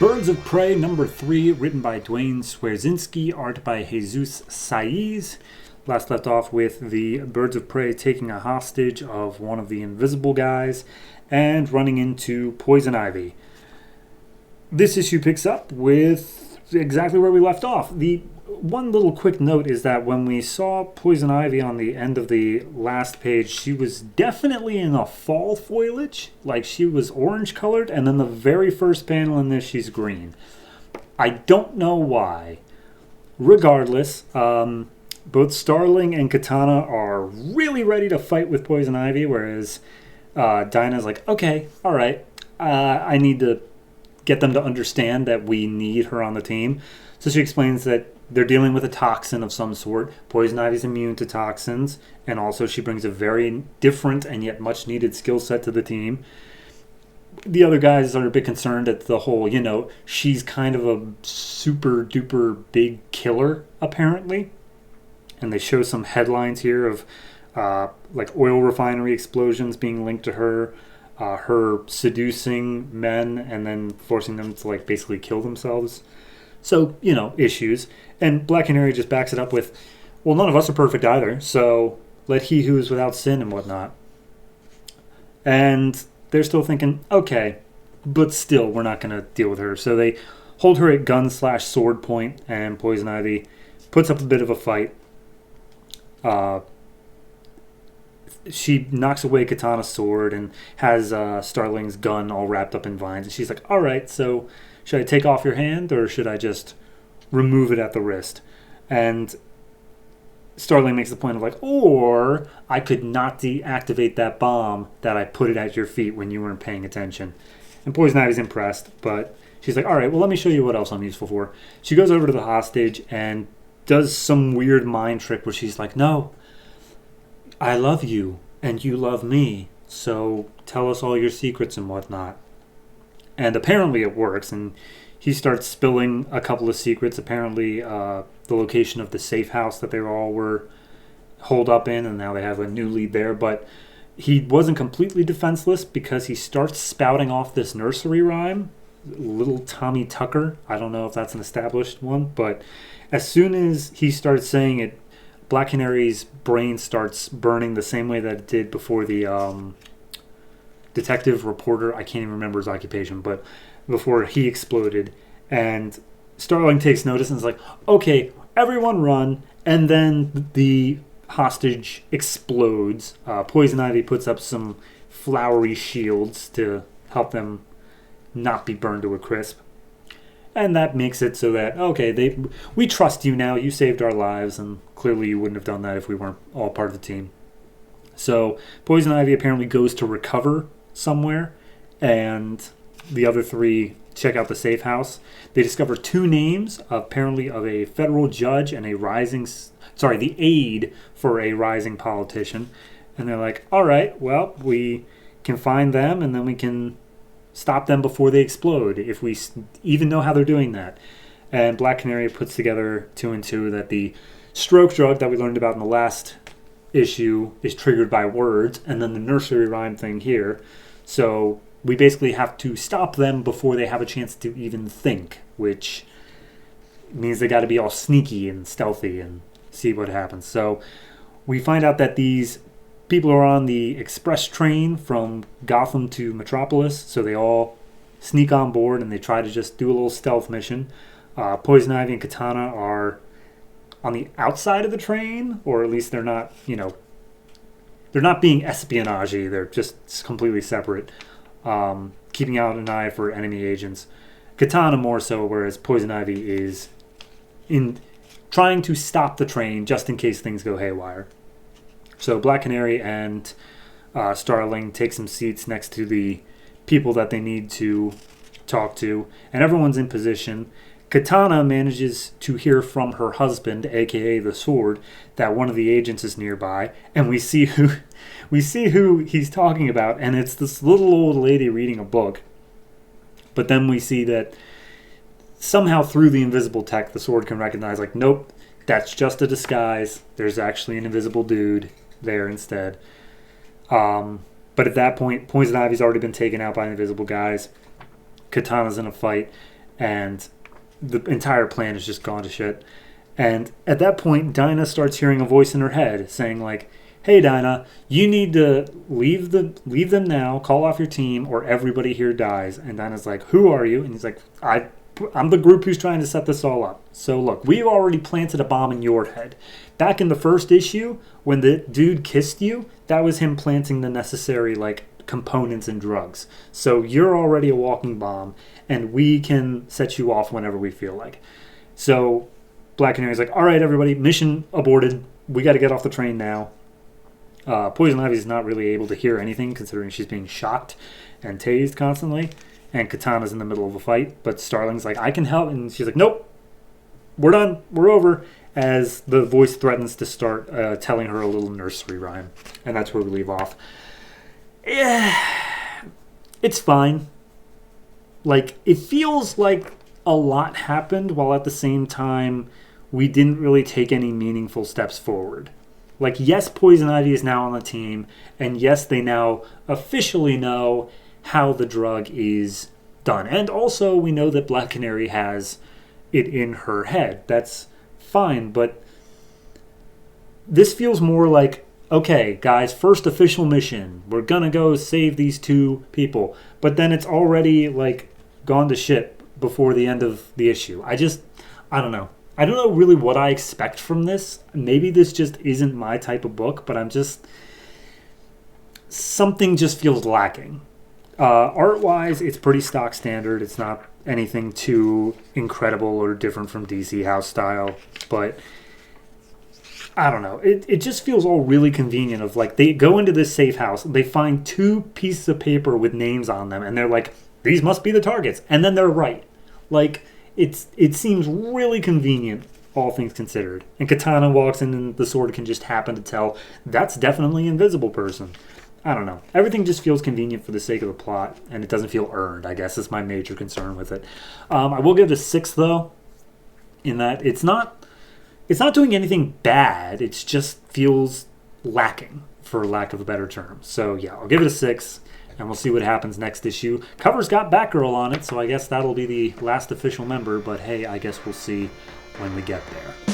Birds of Prey #3, written by Dwayne Swerzinski, art by Jesus Saiz. Last left off with the Birds of Prey taking a hostage of one of the invisible guys and running into Poison Ivy. This issue picks up with exactly where we left off. The one little quick note is that when we saw Poison Ivy on the end of the last page, she was definitely in a fall foliage, like she was orange colored, and then the very first panel in this, she's green. I don't know why. Regardless, both Starling and Katana are really ready to fight with Poison Ivy, whereas Dinah's like, okay, all right, I need to get them to understand that we need her on the team. So she explains that they're dealing with a toxin of some sort. Poison Ivy's immune to toxins, and also she brings a very different and yet much needed skill set to the team. The other guys are a bit concerned at the whole, she's kind of a super duper big killer, apparently. And they show some headlines here of like oil refinery explosions being linked to her, her seducing men and then forcing them to like basically kill themselves. So, issues. And Black Canary just backs it up with, well, none of us are perfect either, so let he who is without sin and whatnot. And they're still thinking, okay, but still, we're not going to deal with her. So they hold her at gun/sword point, and Poison Ivy puts up a bit of a fight. She knocks away Katana's sword and has Starling's gun all wrapped up in vines. And she's like, all right, so should I take off your hand or should I just remove it at the wrist? And Starling makes the point of like, or I could not deactivate that bomb that I put it at your feet when you weren't paying attention. And Poison Ivy's impressed, but she's like, all right, well, let me show you what else I'm useful for. She goes over to the hostage and does some weird mind trick where she's like, no, I love you and you love me, so tell us all your secrets and whatnot. And apparently it works, and he starts spilling a couple of secrets. Apparently the location of the safe house that they all were holed up in, and now they have a new lead there. But he wasn't completely defenseless because he starts spouting off this nursery rhyme, Little Tommy Tucker. I don't know if that's an established one, but as soon as he starts saying it, Black Canary's brain starts burning the same way that it did before the detective reporter, I can't even remember his occupation, but before he exploded. And Starling takes notice and is like, okay, everyone run. And then the hostage explodes. Poison Ivy puts up some flowery shields to help them not be burned to a crisp. And that makes it so that, okay, we trust you now. You saved our lives, and clearly you wouldn't have done that if we weren't all part of the team. So Poison Ivy apparently goes to recover somewhere, and the other three check out the safe house. They discover two names, apparently of a federal judge and the aide for a rising politician. And they're like, all right, well, we can find them, and then we can stop them before they explode, if we even know how they're doing that. And Black Canary puts together 2 and 2 that the stroke drug that we learned about in the last issue is triggered by words, and then the nursery rhyme thing here. So we basically have to stop them before they have a chance to even think, which means they got to be all sneaky and stealthy and see what happens. So we find out that these people are on the express train from Gotham to Metropolis, so they all sneak on board and they try to just do a little stealth mission. Poison Ivy and Katana are on the outside of the train, or at least they're not, they're not being espionage-y. They're just completely separate, keeping out an eye for enemy agents. Katana more so, whereas Poison Ivy is in trying to stop the train just in case things go haywire. So Black Canary and Starling take some seats next to the people that they need to talk to, and everyone's in position. Katana manages to hear from her husband, aka the Sword, that one of the agents is nearby, and we see who he's talking about, and it's this little old lady reading a book. But then we see that somehow through the invisible tech, the Sword can recognize, like, nope, that's just a disguise. There's actually an invisible dude there instead. But at that point, Poison Ivy's already been taken out by invisible guys. Katana's in a fight, and the entire plan is just gone to shit. And at that point, Dinah starts hearing a voice in her head saying like, "Hey Dinah, you need to leave them now. Call off your team, or everybody here dies." And Dinah's like, "Who are you?" And he's like, I'm the group who's trying to set this all up. So look, we've already planted a bomb in your head. Back in the first issue, when the dude kissed you, that was him planting the necessary like components and drugs. So you're already a walking bomb, and we can set you off whenever we feel like. So Black Canary's like, "All right, everybody, mission aborted. We got to get off the train now." Poison Ivy's not really able to hear anything considering she's being shocked and tased constantly. And Katana's in the middle of a fight, but Starling's like, "I can help," and she's like, "Nope, we're done, we're over," as the voice threatens to start telling her a little nursery rhyme. And that's where we leave off. Yeah, it's fine. Like, it feels like a lot happened, while at the same time, we didn't really take any meaningful steps forward. Like, yes, Poison Ivy is now on the team, and yes, they now officially know how the drug is done. And also, we know that Black Canary has it in her head. That's fine, but this feels more like, okay, guys, first official mission. We're gonna go save these two people. But then it's already, like, gone to shit before the end of the issue. I don't know. I don't know really what I expect from this. Maybe this just isn't my type of book, but something just feels lacking. Art-wise, it's pretty stock standard. It's not anything too incredible or different from DC House style, but I don't know. It just feels all really convenient of like, they go into this safe house, they find two pieces of paper with names on them, and they're like, these must be the targets, and then they're right. Like, it seems really convenient, all things considered. And Katana walks in and the sword can just happen to tell, that's definitely Invisible Person. I don't know. Everything just feels convenient for the sake of the plot, and it doesn't feel earned, I guess, is my major concern with it. I will give it a 6, though, in that it's not doing anything bad. It just feels lacking, for lack of a better term. So, yeah, I'll give it a 6, and we'll see what happens next issue. Cover's got Batgirl on it, so I guess that'll be the last official member, but hey, I guess we'll see when we get there.